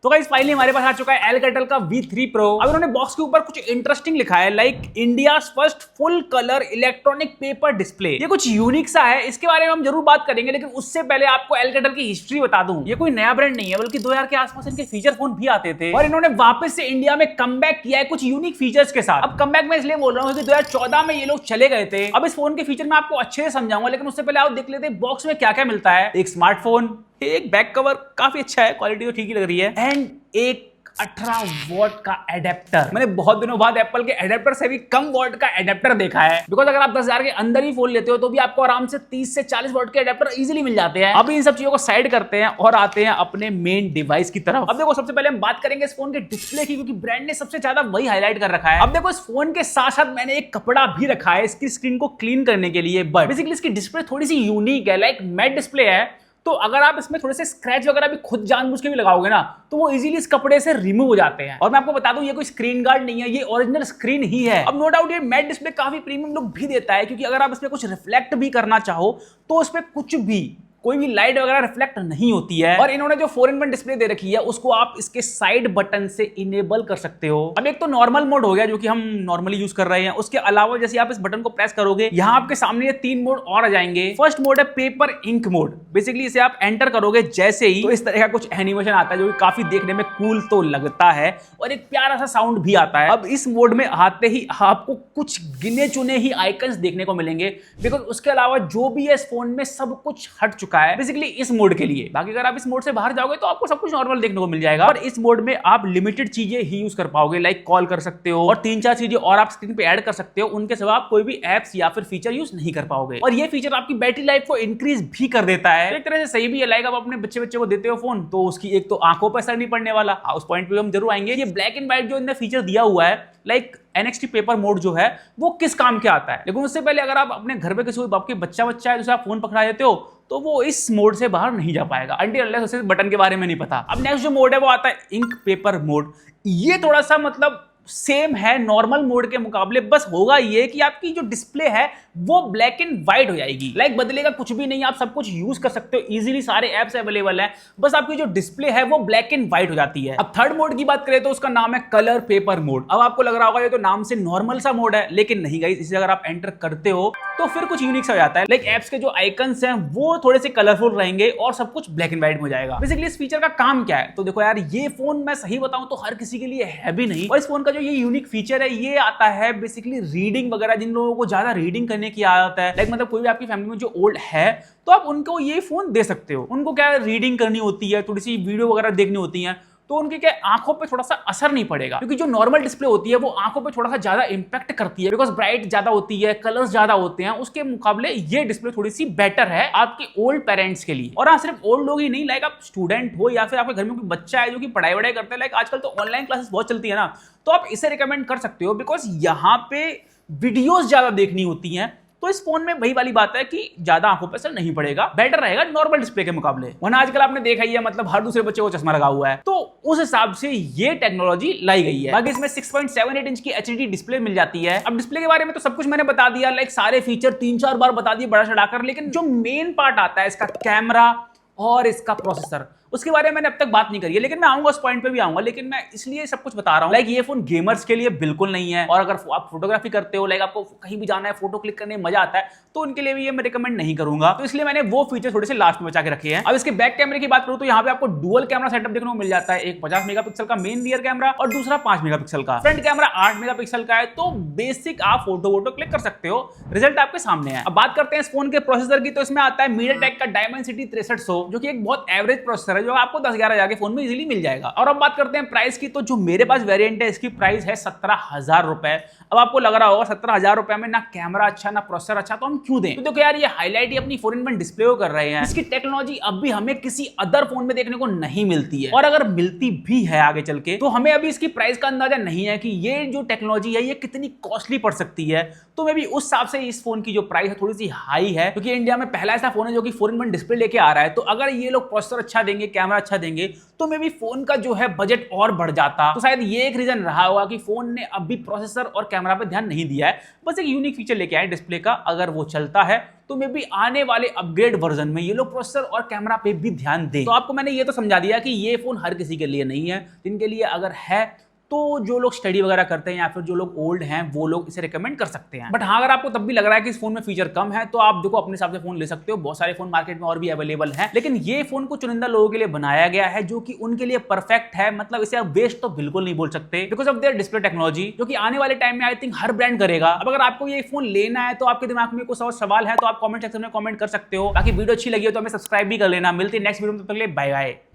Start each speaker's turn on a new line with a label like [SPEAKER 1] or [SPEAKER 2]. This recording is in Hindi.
[SPEAKER 1] तो गाइस फाइनली हमारे पास आ चुका है Alcatel का V3 Pro। अब उन्होंने बॉक्स के ऊपर कुछ इंटरेस्टिंग लिखा है, like India first full colour electronic paper display. ये कुछ यूनिक सा है, इसके बारे में हम जरूर बात करेंगे, लेकिन उससे पहले आपको Alcatel की हिस्ट्री बता दूं। ये कोई नया ब्रांड नहीं है, बल्कि 2000 के आसपास इनके फीचर फोन भी आते थे और इन्होंने वापस से इंडिया में कमबैक किया है कुछ यूनिक फीचर्स के साथ। अब कमबैक मैं इसलिए बोल रहा हूँ क्योंकि 2014 में ये लोग चले गए थे। अब इस फोन के फीचर मैं आपको अच्छे से समझाऊंगा, लेकिन उससे पहले आप देख लेते हैं बॉक्स में क्या क्या मिलता है। एक स्मार्टफोन, एक बैक कवर काफी अच्छा है, क्वालिटी तो ठीक ही लग रही है, एंड एक 18 वॉट का एडेप्टर। मैंने बहुत दिनों बाद एप्पल के एडेप्टर से भी कम वॉट का एडेप्टर देखा है, बिकॉज अगर आप 10,000 के अंदर ही फोन लेते हो तो भी आपको आराम से 30 से 40 वॉट के एडेप्टर इजीली मिल जाते हैं। अभी इन सब चीजों को साइड करते हैं और आते हैं अपने मेन डिवाइस की तरफ। अब देखो, सबसे पहले हम बात करेंगे इस फोन के डिस्प्ले की, क्योंकि ब्रांड ने सबसे ज्यादा वही हाईलाइट कर रखा है। अब देखो, इस फोन के साथ साथ मैंने एक कपड़ा भी रखा है इसकी स्क्रीन को क्लीन करने के लिए, बट बेसिकली इसकी डिस्प्ले थोड़ी सी यूनिक है, लाइक मैट डिस्प्ले है। तो अगर आप इसमें थोड़े से स्क्रैच वगैरह भी खुद जानबूझ के भी लगाओगे ना, तो वो इजीली इस कपड़े से रिमूव हो जाते हैं। और मैं आपको बता दूं, ये कोई स्क्रीन गार्ड नहीं है, ये ओरिजिनल स्क्रीन ही है। अब नो डाउट ये मैट डिस्प्ले काफी प्रीमियम लुक भी देता है, क्योंकि अगर आप इसमें कुछ रिफ्लेक्ट भी करना चाहो तो उसमें कुछ भी कोई भी लाइट वगैरह रिफ्लेक्ट नहीं होती है। और इन्होंने जो 4-in-1 डिस्प्ले दे रखी है उसको आप इसके साइड बटन से इनेबल कर सकते हो। अब एक तो नॉर्मल मोड हो गया जो कि हम नॉर्मली यूज कर रहे हैं, उसके अलावा जैसे आप इस बटन को प्रेस करोगे, यहां आपके सामने ये 3 मोड और आ जाएंगे। फर्स्ट मोड है पेपर इंक मोड। बेसिकली इसे आप एंटर करोगे जैसे ही, तो इस तरह का कुछ एनिमेशन आता है जो कि काफी देखने में कूल तो लगता है और एक प्यारा सा साउंड भी आता है। अब इस मोड में आते ही आपको कुछ गिने चुने ही आइकन्स देखने को मिलेंगे, बिकॉज उसके अलावा जो भी है इस फोन में सब कुछ हट चुका है बेसिकली इस मोड के लिए। बाकी अगर आप इस मोड से बाहर जाओगे तो आपको सब कुछ नॉर्मल देखने को मिल जाएगा, और इस मोड में आप लिमिटेड चीजें ही यूज कर पाओगे, लाइक कॉल कर सकते हो और 3-4 चीजें और आप स्क्रीन पे ऐड कर सकते हो। उनके सिवा आप कोई भी एप्स या फिर फीचर यूज नहीं कर पाओगे, और ये फीचर आपकी बैटरी लाइफ को इंक्रीज भी कर देता है। एक तरह से सही भी है, लाइक आप अपने बच्चे को देते हो फोन तो उसकी एक तो आंखों पर असर नहीं पड़ने वाला, उस पॉइंट पे हम जरूर आएंगे। ये ब्लैक एंड व्हाइट जो इन्होंने फीचर दिया हुआ है, लाइक NXT पेपर मोड जो है वो किस काम के आता है, लेकिन उससे पहले अगर आप अपने घर पे किसी आपके बच्चा है जिसे आप फोन पकड़ा देते हो तो वो इस मोड से बाहर नहीं जा पाएगा अनटिल अनलेस उसे बटन के बारे में नहीं पता। अब नेक्स्ट जो मोड है वो आता है इंक पेपर मोड। ये थोड़ा सा मतलब सेम है नॉर्मल मोड के मुकाबले, बस होगा ये कि आपकी जो डिस्प्ले है वो ब्लैक एंड व्हाइट हो जाएगी। लाइक बदलेगा कुछ भी नहीं, आप सब कुछ यूज कर सकते हो इजीली, सारे एप्स अवेलेबल हैं, बस आपकी जो डिस्प्ले है वो ब्लैक एंड व्हाइट हो जाती है। अब थर्ड मोड की बात करें तो उसका नाम है कलर पेपर मोड। अब आपको लग रहा होगा ये तो नाम से नॉर्मल सा मोड है, लेकिन नहीं गाइस, इसे अगर आप एंटर करते हो तो फिर कुछ यूनिक सा हो जाता है। लाइक एप्स के जो आइकन्स हैं वो थोड़े से कलरफुल रहेंगे और सब कुछ ब्लैक एंड व्हाइट हो जाएगा। बेसिकली इस फीचर का काम क्या है, तो देखो यार, ये फोन मैं सही बताऊं तो हर किसी के लिए है भी नहीं, और इस फोन का जो ये यूनिक फीचर है ये आता है बेसिकली रीडिंग वगैरह, जिन लोगों को ज्यादा रीडिंग करने की आदत है, लाइक मतलब कोई भी आपकी फैमिली में जो ओल्ड है तो आप उनको ये फोन दे सकते हो। उनको क्या रीडिंग करनी होती है, थोड़ी सी वीडियो वगैरह देखनी होती है, तो उनकी क्या आंखों पे थोड़ा सा असर नहीं पड़ेगा, क्योंकि जो नॉर्मल डिस्प्ले होती है वो आंखों पे थोड़ा सा ज्यादा इंपैक्ट करती है, बिकॉज ब्राइट ज्यादा होती है, कलर्स ज्यादा होते हैं। उसके मुकाबले ये डिस्प्ले थोड़ी सी बेटर है आपके ओल्ड पेरेंट्स के लिए। और हाँ, सिर्फ ओल्ड लोग ही नहीं, लाइक आप स्टूडेंट हो या फिर आपके घर में कोई बच्चा है जो कि पढ़ाई वढ़ाई करता है, लाइक आजकल तो ऑनलाइन क्लासेस बहुत चलती है ना, तो आप इसे रिकमेंड कर सकते हो, बिकॉज यहाँ पे वीडियोज ज्यादा देखनी होती हैं। तो इस फोन में वही वाली बात है कि ज्यादा आंखों पर असर नहीं पड़ेगा, बेटर रहेगा नॉर्मल डिस्प्ले के मुकाबले। वरना आजकल आपने देखा ही है, मतलब हर दूसरे बच्चे को चश्मा लगा हुआ है, तो उस हिसाब से ये टेक्नोलॉजी लाई गई है। बाकी इसमें 6.78 इंच की HD डिस्प्ले मिल जाती है। अब डिस्प्ले के बारे में तो सब कुछ मैंने बता दिया, लाइक सारे फीचर 3-4 बार बता दिए बड़ा चढ़ाकर, लेकिन जो मेन पार्ट आता है इसका कैमरा और इसका प्रोसेसर, उसके बारे में मैंने अब तक बात नहीं करी है, लेकिन मैं आऊंगा उस पॉइंट पे भी आऊंगा। लेकिन मैं इसलिए सब कुछ बता रहा हूं, लाइक ये फोन गेमर्स के लिए बिल्कुल नहीं है, और अगर आप फोटोग्राफी करते हो, लाइक आपको कहीं भी जाना है, फोटो क्लिक करने में मजा आता है, तो उनके लिए भी ये मैं रिकमेंड नहीं करूंगा। तो इसलिए मैंने वो फीचर थोड़े से लास्ट में बचा के रखे हैं। अब इसके बैक कैमरे की बात करूं तो यहाँ पे आपको डुअल कैमरा सेटअप देखने को मिल जाता है, एक 50 मेगापिक्सल का मेन रियर कैमरा और दूसरा 5 मेगापिक्सल का। फ्रंट कैमरा 8 मेगापिक्सल का है, तो बेसिक आप फोटो वोटो क्लिक कर सकते हो, रिजल्ट आपके सामने है। अब बात करते हैं इस फोन के प्रोसेसर की, तो इसमें आता है MediaTek का Dimensity 6300, जो कि एक बहुत एवरेज प्रोसेसर है, जो आपको 10-11 हजार के फोन में इजीली मिल जाएगा। और अब बात करते हैं प्राइस की, तो जो मेरे पास वेरिएंट है इसकी प्राइस है 17,000 रुपए। अब आपको लग रहा होगा 17,000 रुपए में ना कैमरा अच्छा ना प्रोसेसर अच्छा, तो हम क्यों दें? तो देखो यार, ये हाईलाइट ही अपनी 4-in-1 डिस्प्ले को कर रहे हैं, इसकी टेक्नोलॉजी अब भी हमें किसी अदर फोन में देखने को नहीं मिलती है, और अगर मिलती भी है आगे चल के, तो हमें अभी इसकी प्राइस का अंदाजा नहीं है कि ये जो टेक्नोलॉजी है ये कितनी कॉस्टली पड़ सकती है। तो मे भी उस हिसाब से इस फोन की जो प्राइस है थोड़ी सी हाई है, क्योंकि इंडिया में पहला ऐसा फोन है जो कि 4-in-1 डिस्प्ले लेके आ रहा है। तो अगर ये लोग प्रोसेसर अच्छा देंगे, कैमरा अच्छा देंगे, तो मे भी फोन का जो है बजट और बढ़ जाता। तो शायद ये एक रीजन रहा होगा कि फोन ने अभी प्रोसेसर और कैमरा पे ध्यान नहीं दिया है, बस एक यूनिक फीचर लेके आए डिस्प्ले का। अगर वो चलता है तो मे बी आने वाले अपग्रेड वर्जन में ये लोग प्रोसेसर और कैमरा पे भी ध्यान दें। तो आपको मैंने ये तो समझा दिया कि ये फोन हर किसी के लिए नहीं है, जिनके लिए अगर है तो जो लोग स्टडी वगैरह करते हैं या फिर जो लोग ओल्ड हैं वो लोग इसे रिकमेंड कर सकते हैं। बट हाँ, अगर आपको तब भी लग रहा है कि इस फोन में फीचर कम है तो आप देखो अपने हिसाब से फोन ले सकते हो। बहुत सारे फोन मार्केट में और भी अवेलेबल हैं, लेकिन ये फोन को चुनिंदा लोगों के लिए बनाया गया है जो कि उनके लिए परफेक्ट है। मतलब इसे आप वेस्ट तो बिल्कुल नहीं बोल सकते because of their display technology, जो कि आने वाले टाइम में आई थिंक हर ब्रांड करेगा। अब अगर आपको ये फोन लेना है तो आपके दिमाग में कुछ और सवाल है तो आप कमेंट सेक्शन में कमेंट कर सकते हो। बाकी वीडियो अच्छी लगी हो तो हमें सब्सक्राइब भी कर लेना। मिलते हैं नेक्स्ट वीडियो में, तब तक के लिए बाय बाय।